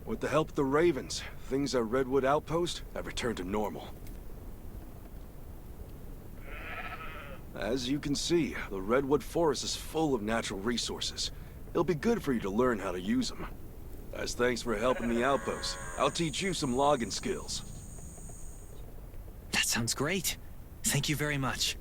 With the help of the Ravens, things at Redwood Outpost have returned to normal. As you can see, the Redwood Forest is full of natural resources. It'll be good for you to learn how to use them. As thanks for helping the outpost, I'll teach you some logging skills. That sounds great. Thank you very much.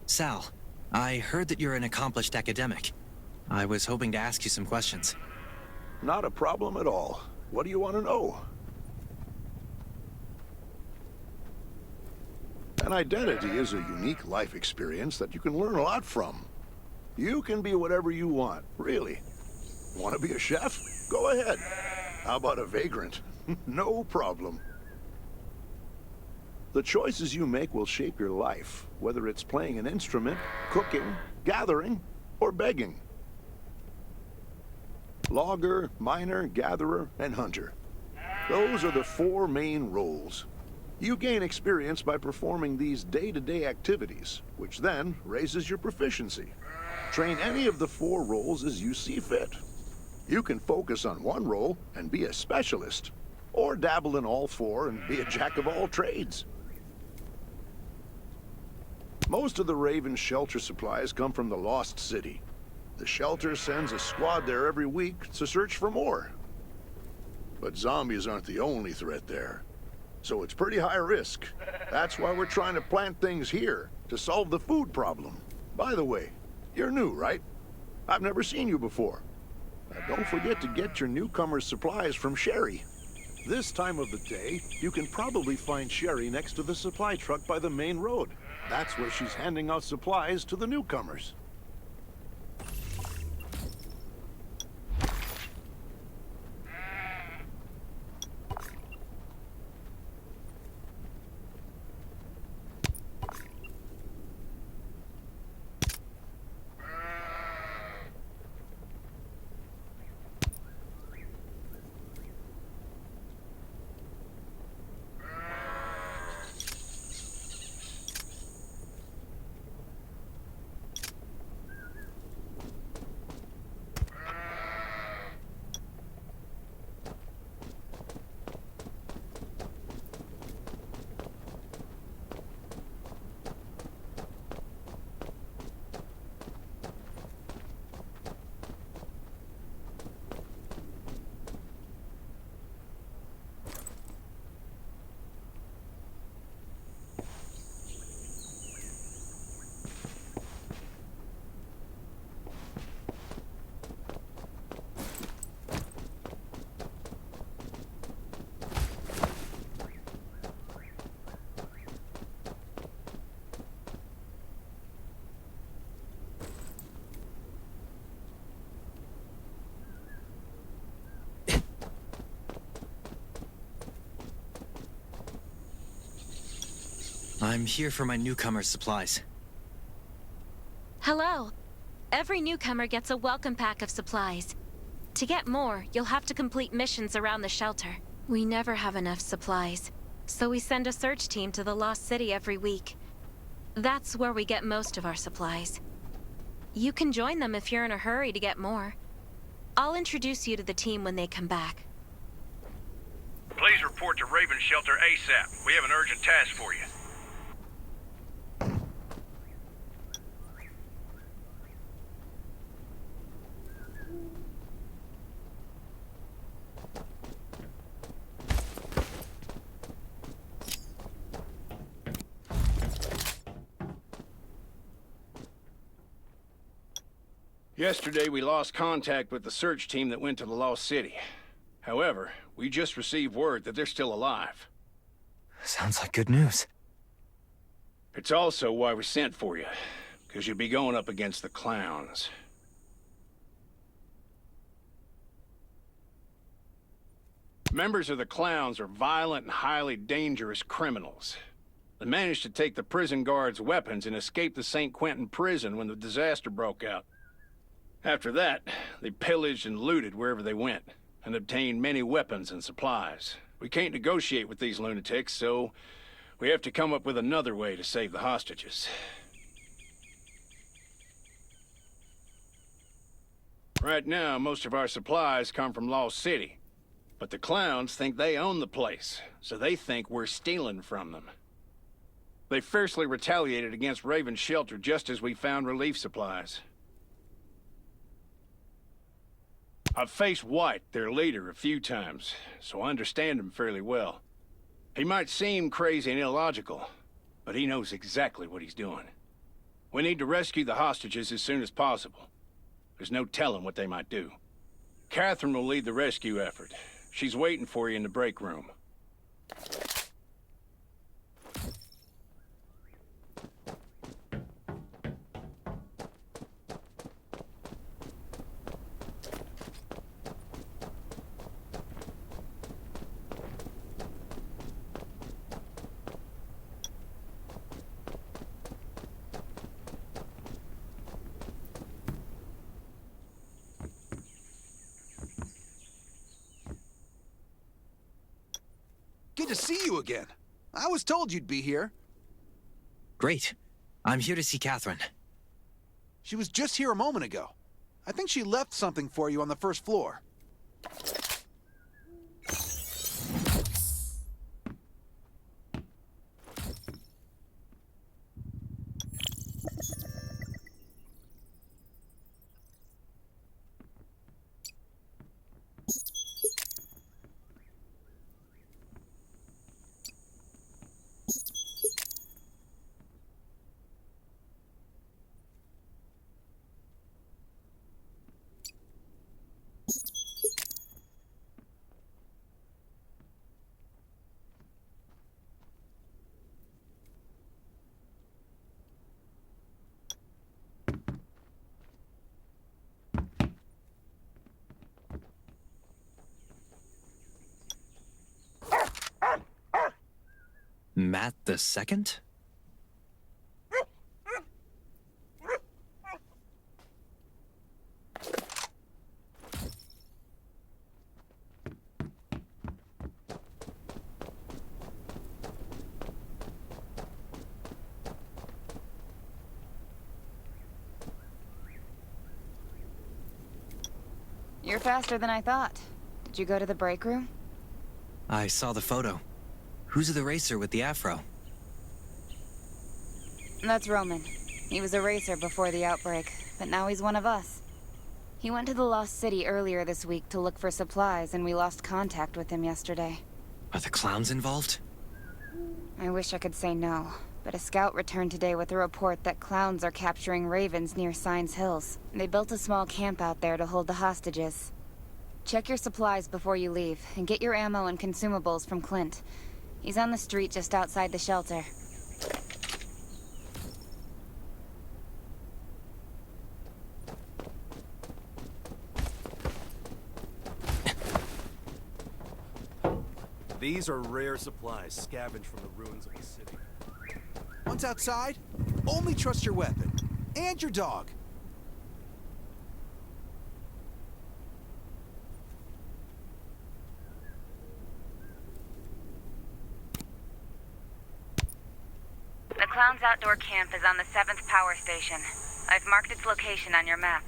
Sal, I heard that you're an accomplished academic. I was hoping to ask you some questions. Not a problem at all. What do you want to know? An identity is a unique life experience that you can learn a lot from. You can be whatever you want, really. Want to be a chef? Go ahead. How about a vagrant? No problem. The choices you make will shape your life, whether it's playing an instrument, cooking, gathering, or begging. Logger, miner, gatherer, and hunter. Those are the four main roles. You gain experience by performing these day-to-day activities, which then raises your proficiency. Train any of the four roles as you see fit. You can focus on one role and be a specialist, or dabble in all four and be a jack of all trades. Most of the Raven's shelter supplies come from the Lost City. The shelter sends a squad there every week to search for more. But zombies aren't the only threat there. So it's pretty high risk. That's why we're trying to plant things here, to solve the food problem. By the way, you're new, right? I've never seen you before. Now don't forget to get your newcomer's supplies from Sherry. This time of the day, you can probably find Sherry next to the supply truck by the main road. That's where she's handing out supplies to the newcomers. I'm here for my newcomer's supplies. Hello. Every newcomer gets a welcome pack of supplies. To get more, you'll have to complete missions around the shelter. We never have enough supplies, so we send a search team to the Lost City every week. That's where we get most of our supplies. You can join them if you're in a hurry to get more. I'll introduce you to the team when they come back. Please report to Raven Shelter ASAP. We have an urgent task for you. Yesterday, we lost contact with the search team that went to the Lost City. However, we just received word that they're still alive. Sounds like good news. It's also why we sent for you, because you'd be going up against the clowns. Members of the clowns are violent and highly dangerous criminals. They managed to take the prison guards' weapons and escape the St. Quentin prison when the disaster broke out. After that, they pillaged and looted wherever they went, and obtained many weapons and supplies. We can't negotiate with these lunatics, so we have to come up with another way to save the hostages. Right now, most of our supplies come from Lost City, but the clowns think they own the place, so they think we're stealing from them. They fiercely retaliated against Raven Shelter just as we found relief supplies. I've faced White, their leader, a few times, so I understand him fairly well. He might seem crazy and illogical, but he knows exactly what he's doing. We need to rescue the hostages as soon as possible. There's no telling what they might do. Catherine will lead the rescue effort. She's waiting for you in the break room. Good to see you again. I was told you'd be here. Great. I'm here to see Catherine. She was just here a moment ago. I think she left something for you on the first floor. Matt the Second? You're faster than I thought. Did you go to the break room? I saw the photo. Who's the racer with the afro? That's Roman. He was a racer before the outbreak, but now he's one of us. He went to the Lost City earlier this week to look for supplies, and we lost contact with him yesterday. Are the clowns involved? I wish I could say no, but a scout returned today with a report that clowns are capturing ravens near Signs Hills. They built a small camp out there to hold the hostages. Check your supplies before you leave, and get your ammo and consumables from Clint. He's on the street just outside the shelter. These are rare supplies scavenged from the ruins of the city. Once outside, only trust your weapon. And your dog. The Clown's outdoor camp is on the 7th power station. I've marked its location on your map.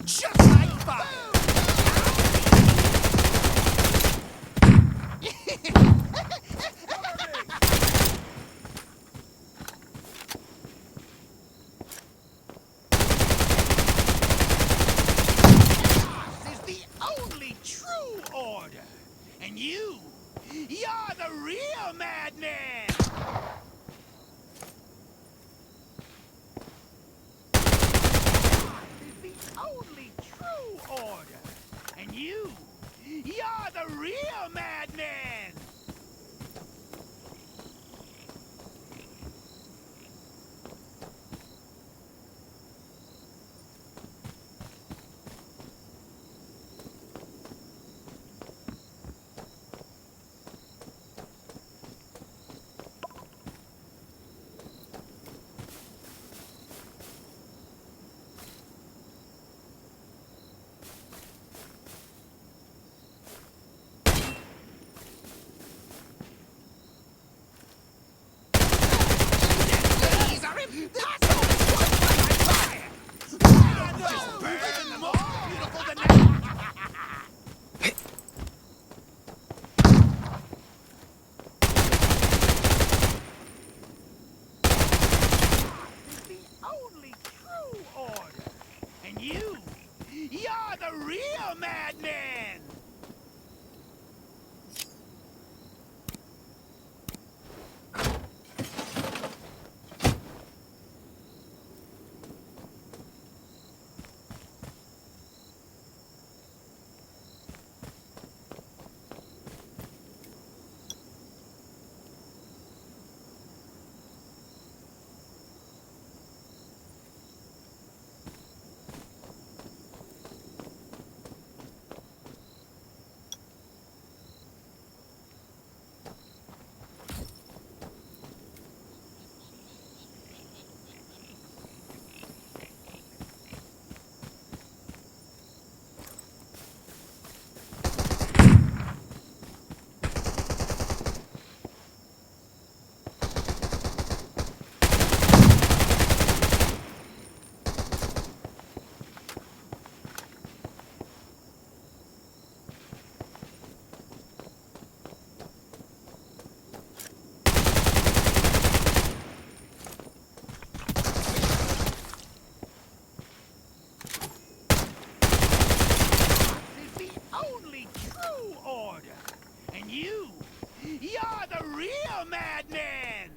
Just like fire! This is the only true order. And you're the real madman! Only true order. And you're the real madman! You're the real madman! You're the real madman!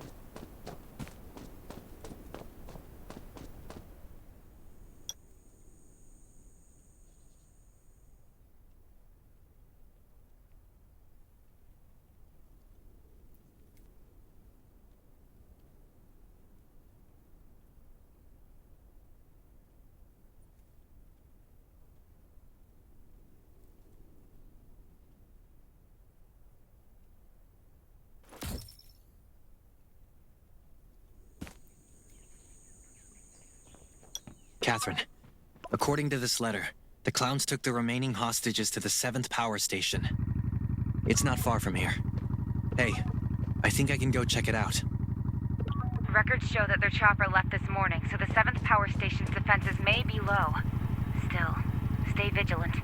Catherine, according to this letter, the clowns took the remaining hostages to the 7th power station. It's not far from here. Hey, I think I can go check it out. Records show that their chopper left this morning, so the 7th power station's defenses may be low. Still, stay vigilant.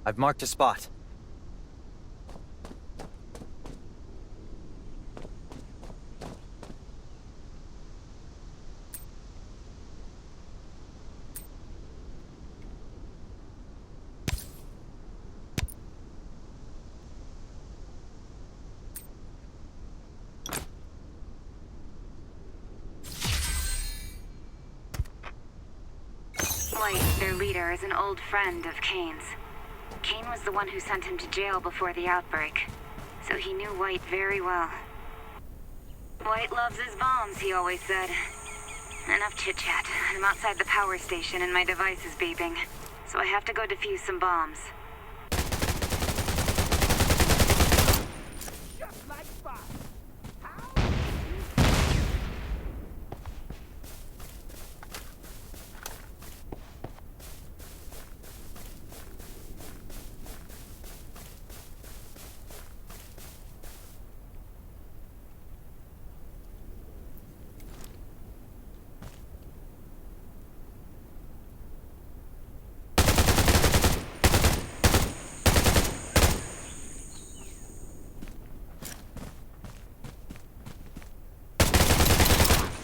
I've marked a spot. White, their leader, is an old friend of Kane's. Kane was the one who sent him to jail before the outbreak, so he knew White very well. White loves his bombs, he always said. Enough chit-chat. I'm outside the power station and my device is beeping, so I have to go defuse some bombs. Just like fun.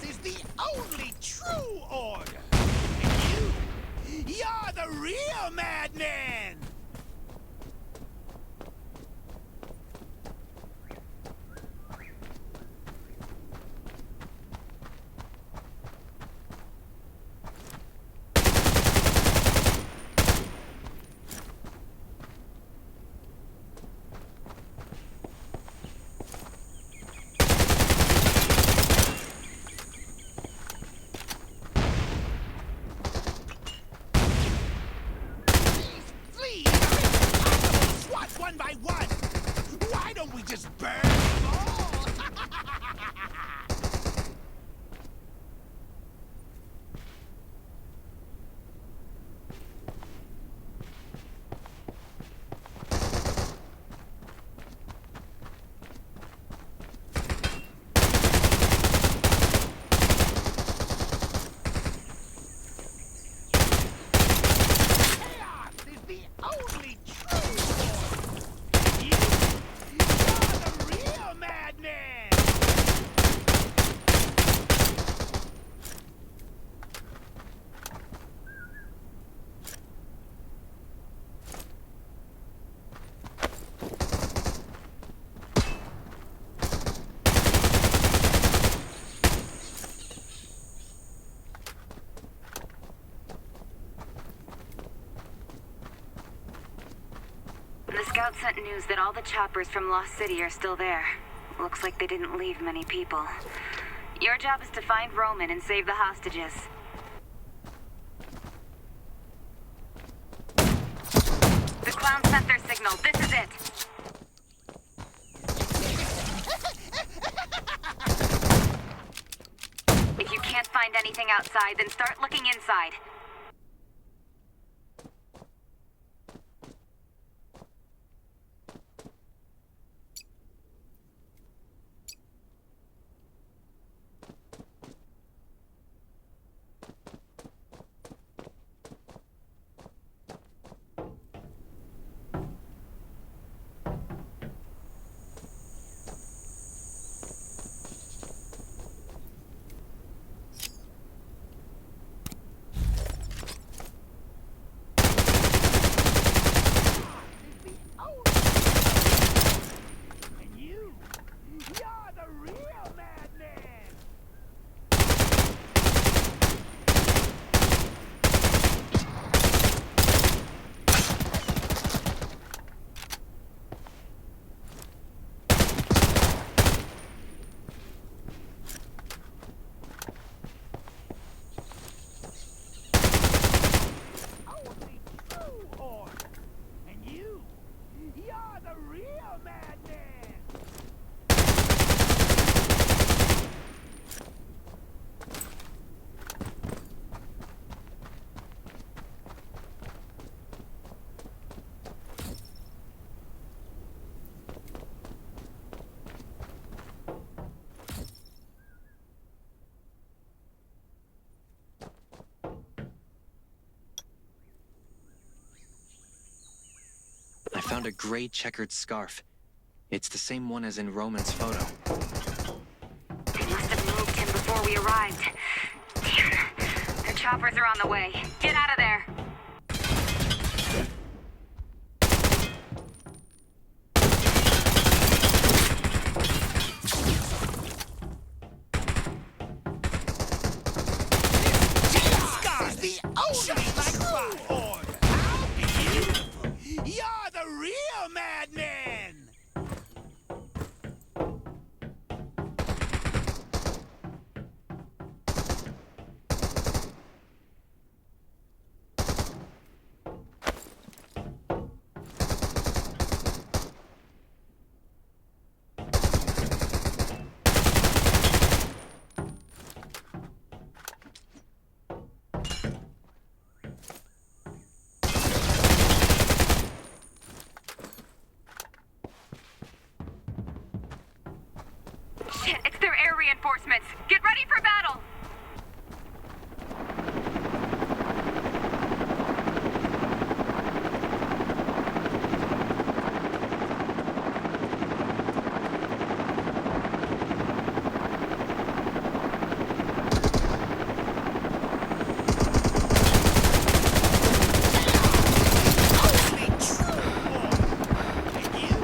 Is the only true order. And you're the real madman. Please, SWAT one by one. Why don't we just burn them all? Chaos is the only true order. You're the real madman. The scout sent news that all the choppers from Lost City are still there. Looks like they didn't leave many people. Your job is to find Roman and save the hostages. The clowns sent their signal. This is it. If you can't find anything outside, then start looking inside. found a gray checkered scarf. It's the same one as in Roman's photo. They must have moved him before we arrived. Damn. The choppers are on the way. Get out of there. Is the only light horde. How beautiful! You're the real madman. Shit, it's their air reinforcements. Get ready for battle. Only true horde. And you?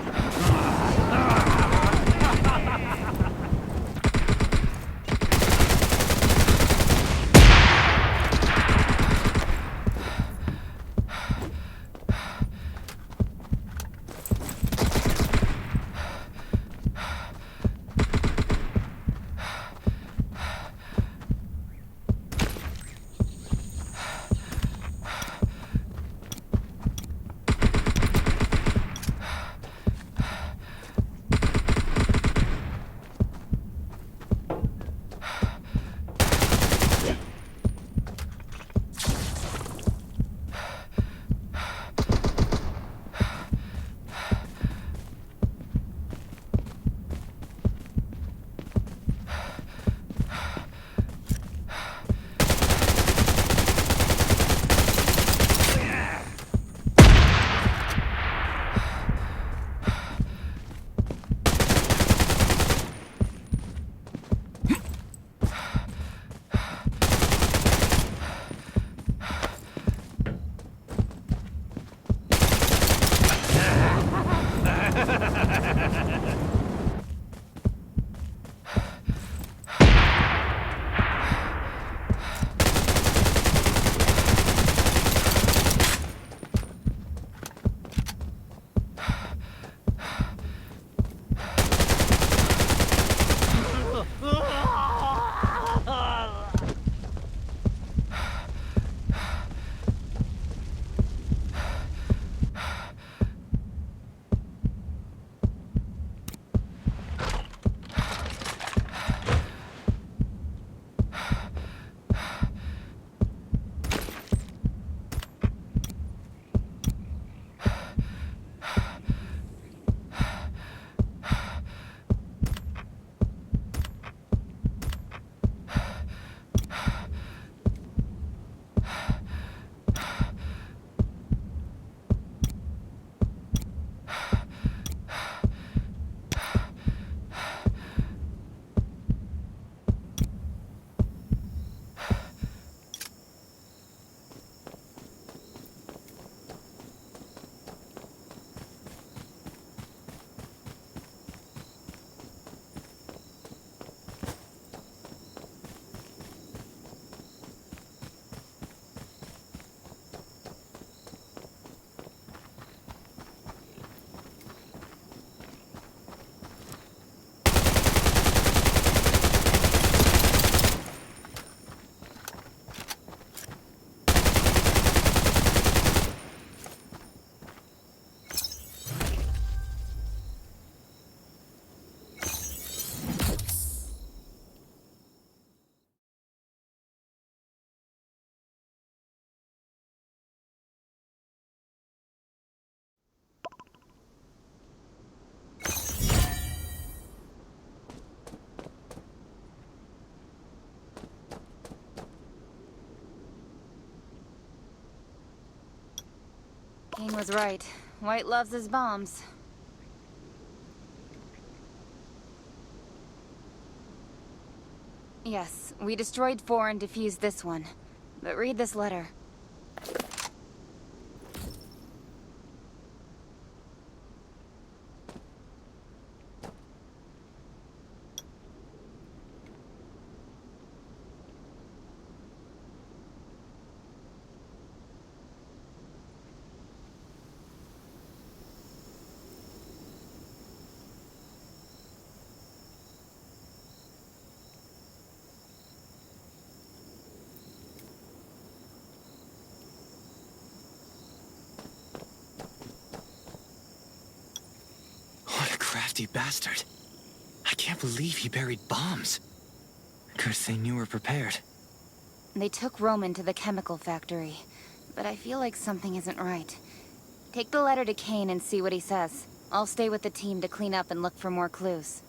Kane was right. White loves his bombs. Yes, we destroyed 4 and defused this one. But read this letter. What a crafty bastard. I can't believe he buried bombs. Good thing you were prepared. They took Roman to the chemical factory, but I feel like something isn't right. Take the letter to Kane and see what he says. I'll stay with the team to clean up and look for more clues.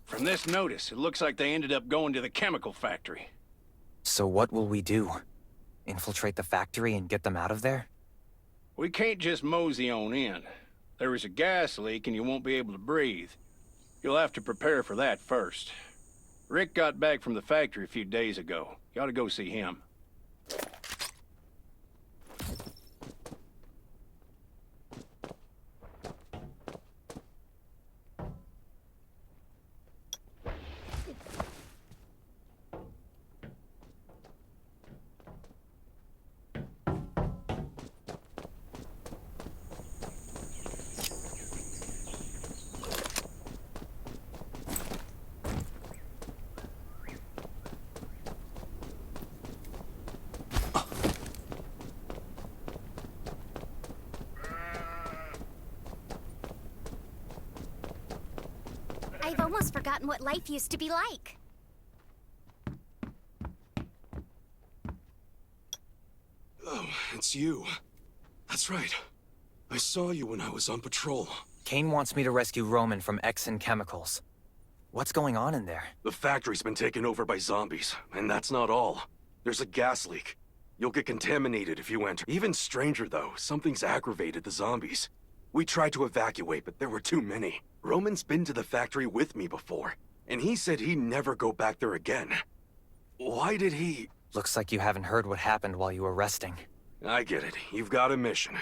From this notice, it looks like they ended up going to the chemical factory. So what will we do? Infiltrate the factory and get them out of there? We can't just mosey on in. There is a gas leak and you won't be able to breathe. You'll have to prepare for that first. Rick got back from the factory a few days ago. You ought to go see him. I've almost forgotten what life used to be like. Oh, it's you. That's right. I saw you when I was on patrol. Kane wants me to rescue Roman from Exxon Chemicals. What's going on in there? The factory's been taken over by zombies, and that's not all. There's a gas leak. You'll get contaminated if you enter. Even stranger, though, something's aggravated the zombies. We tried to evacuate, but there were too many. Roman's been to the factory with me before, and he said he'd never go back there again. Why did he... Looks like you haven't heard what happened while you were resting. I get it. You've got a mission.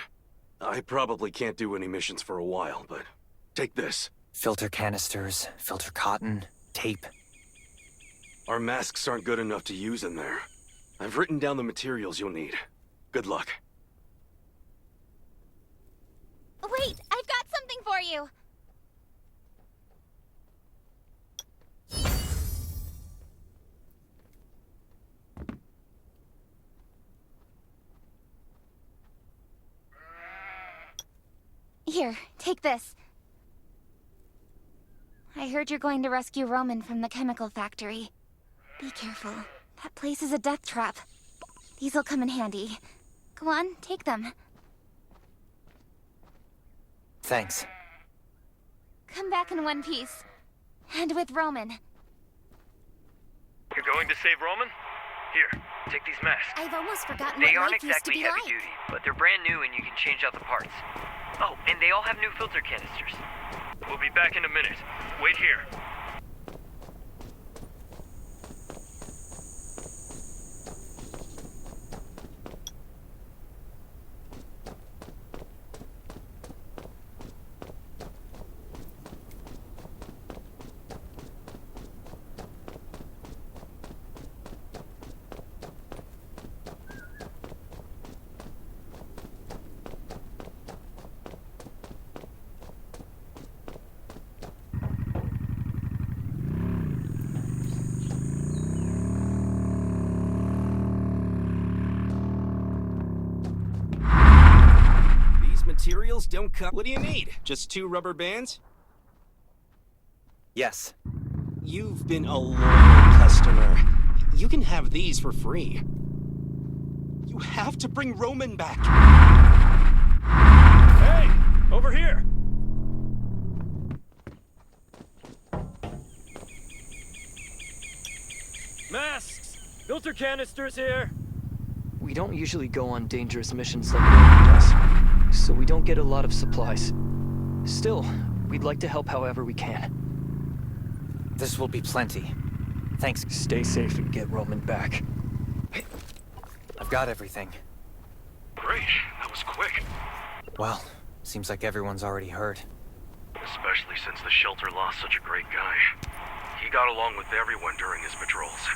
I probably can't do any missions for a while, but take this. Filter canisters, filter cotton, tape. Our masks aren't good enough to use in there. I've written down the materials you'll need. Good luck. Wait, I've got something for you! Here, take this. I heard you're going to rescue Roman from the chemical factory. Be careful. That place is a death trap. These'll come in handy. Go on, take them. Thanks. Come back in one piece. And with Roman. You're going to save Roman? Here, take these masks. I've almost forgotten They what aren't life used to exactly be heavy like. duty, but they're brand new and you can change out the parts. Oh, and they all have new filter canisters. We'll be back in a minute. Wait here. materials don't come. What do you need? Just 2 rubber bands? Yes. You've been a loyal customer. You can have these for free. You have to bring Roman back. Hey! Over here! Masks! Filter canisters here! We don't usually go on dangerous missions like Roman does, so we don't get a lot of supplies. Still, we'd like to help however we can. This will be plenty. Thanks. Stay safe and get Roman back. I've got everything. Great, that was quick. Well, seems like everyone's already heard. Especially since the shelter lost such a great guy. He got along with everyone during his patrols.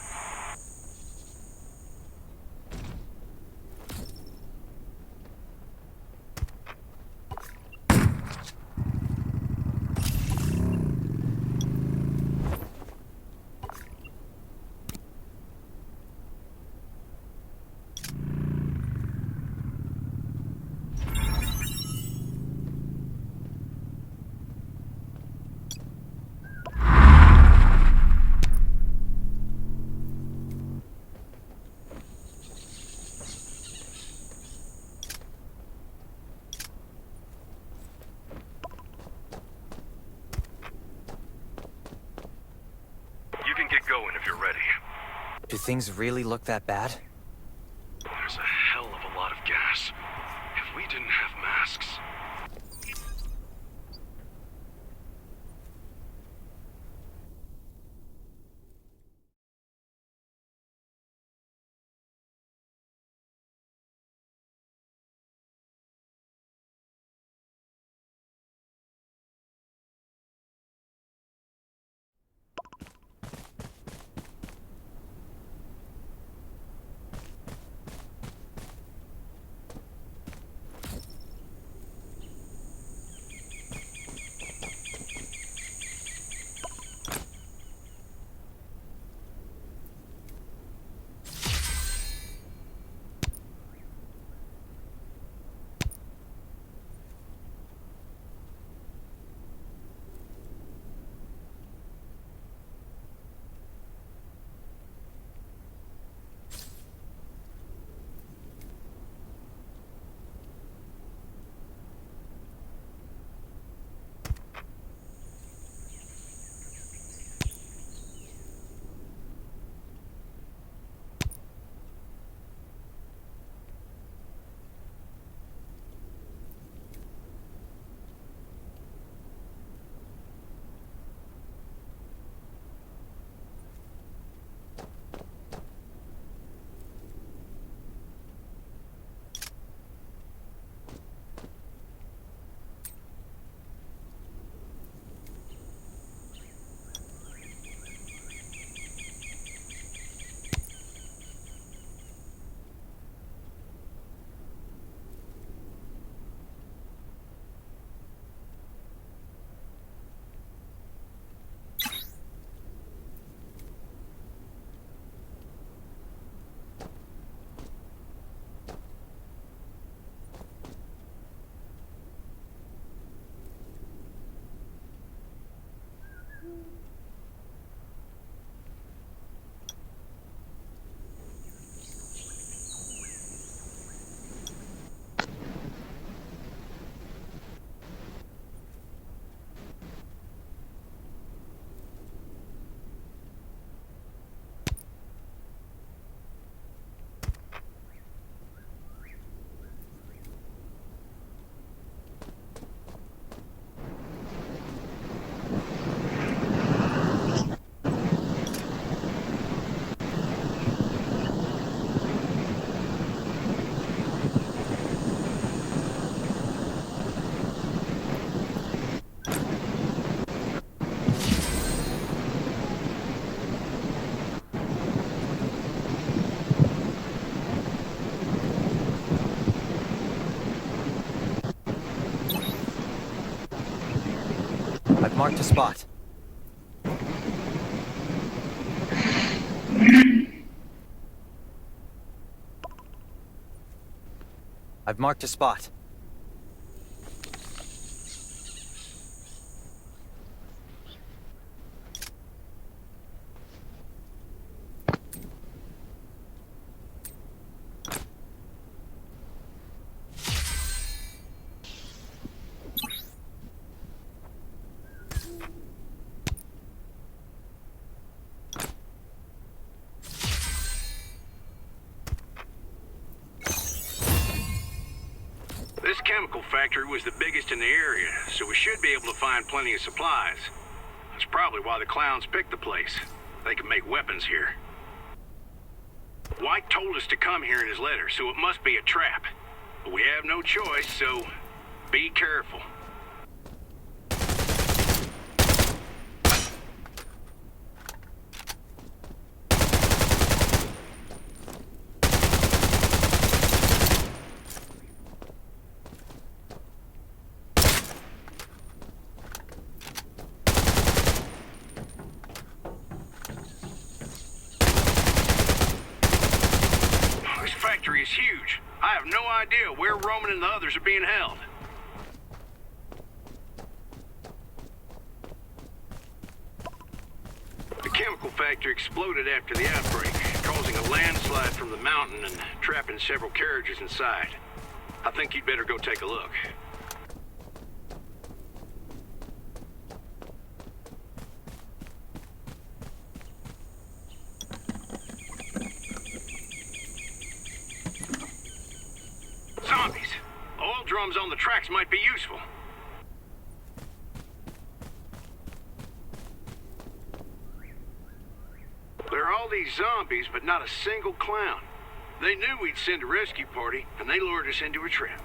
You can get going if you're ready. Do things really look that bad? There's a hell of a lot of gas. If we didn't have masks... I've marked a spot. I've marked a spot. chemical factory was the biggest in the area, so we should be able to find plenty of supplies. That's probably why the clowns picked the place. They can make weapons here. White told us to come here in his letter, so it must be a trap. But we have no choice, so be careful. Is huge. I have no idea where Roman and the others are being held. The chemical factory exploded after the outbreak, causing a landslide from the mountain and trapping several carriages inside. I think you'd better go take a look. Zombies! Oil drums on the tracks might be useful. There are all these zombies, but not a single clown. They knew we'd send a rescue party, and they lured us into a trap.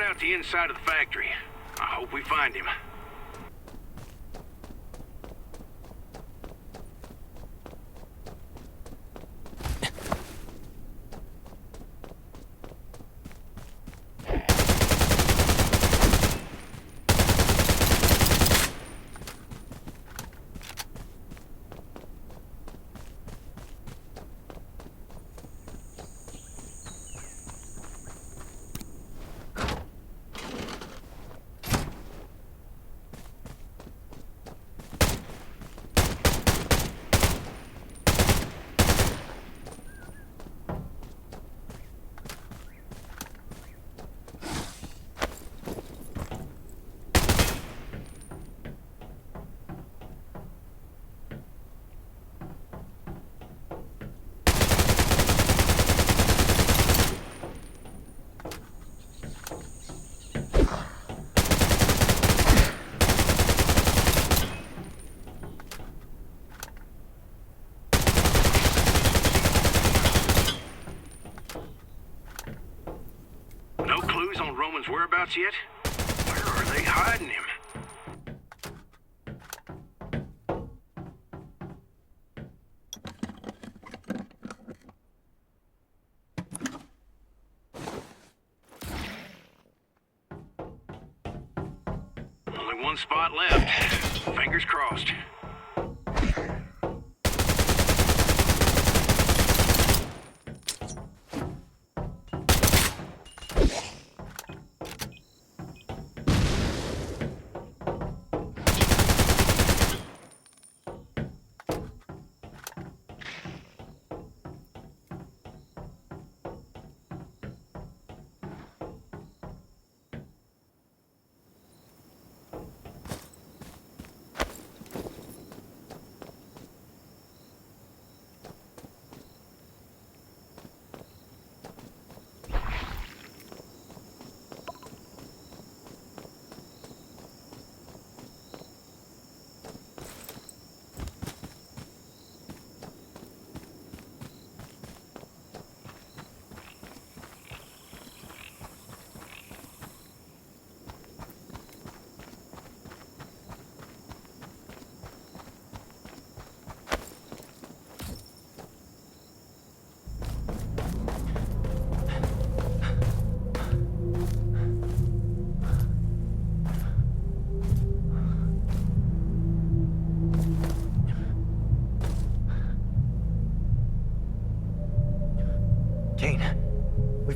Out the inside of the factory. I hope we find him. Roman's whereabouts yet? Where are they hiding him? Only one spot left. Fingers crossed.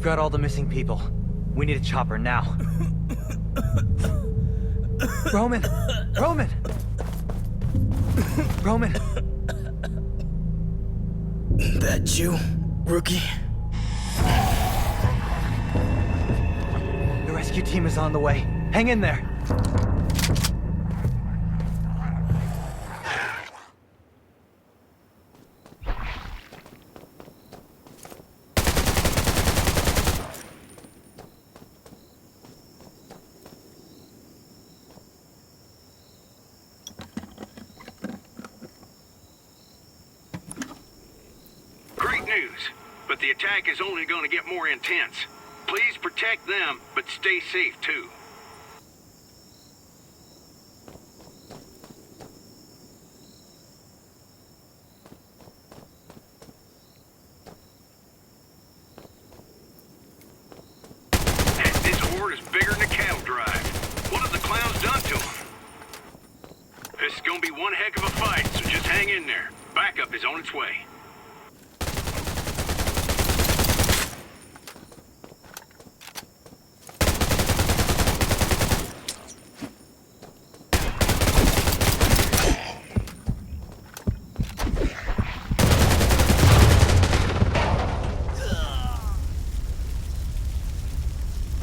We've got all the missing people. We need a chopper now. Roman! Roman! Roman! That you, rookie? The rescue team is on the way. Hang in there. Great news, but the attack is only going to get more intense. Please protect them, but stay safe too. This horde is bigger than a cattle drive. What have the clowns done to them? This is gonna be one heck of a fight, so just hang in there. Backup is on its way.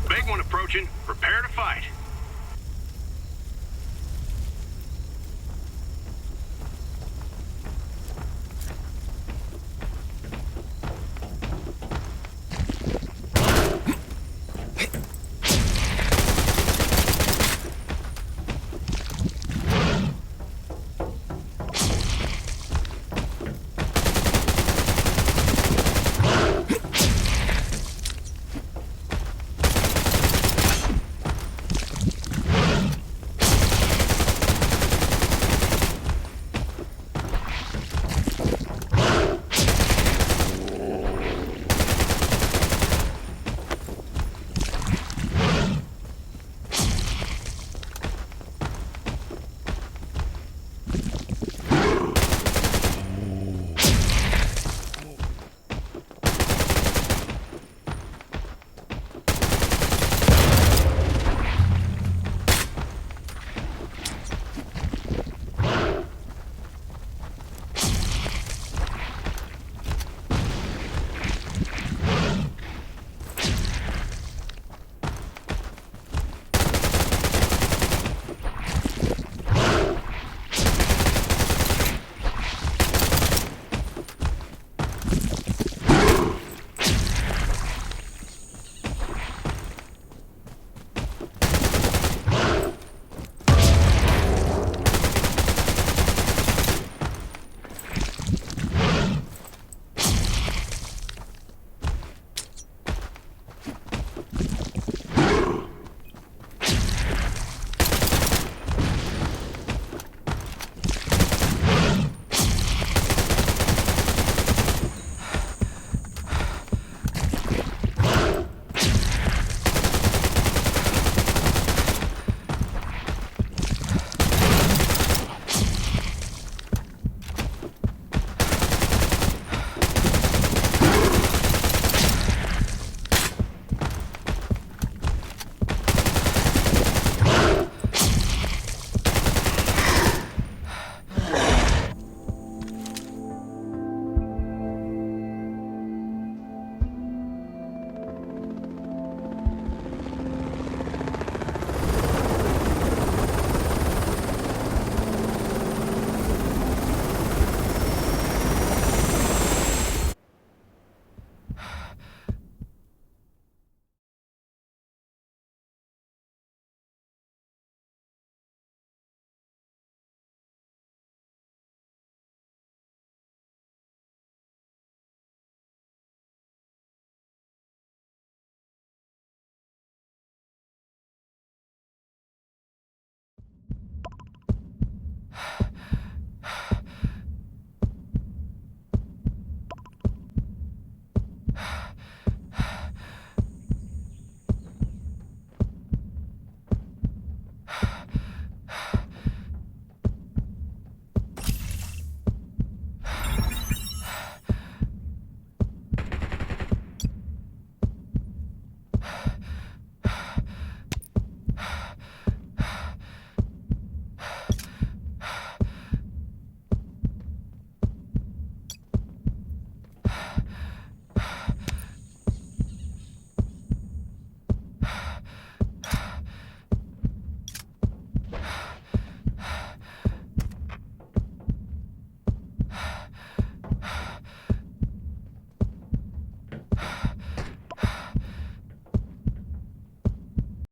Big one approaching. Prepare to fight.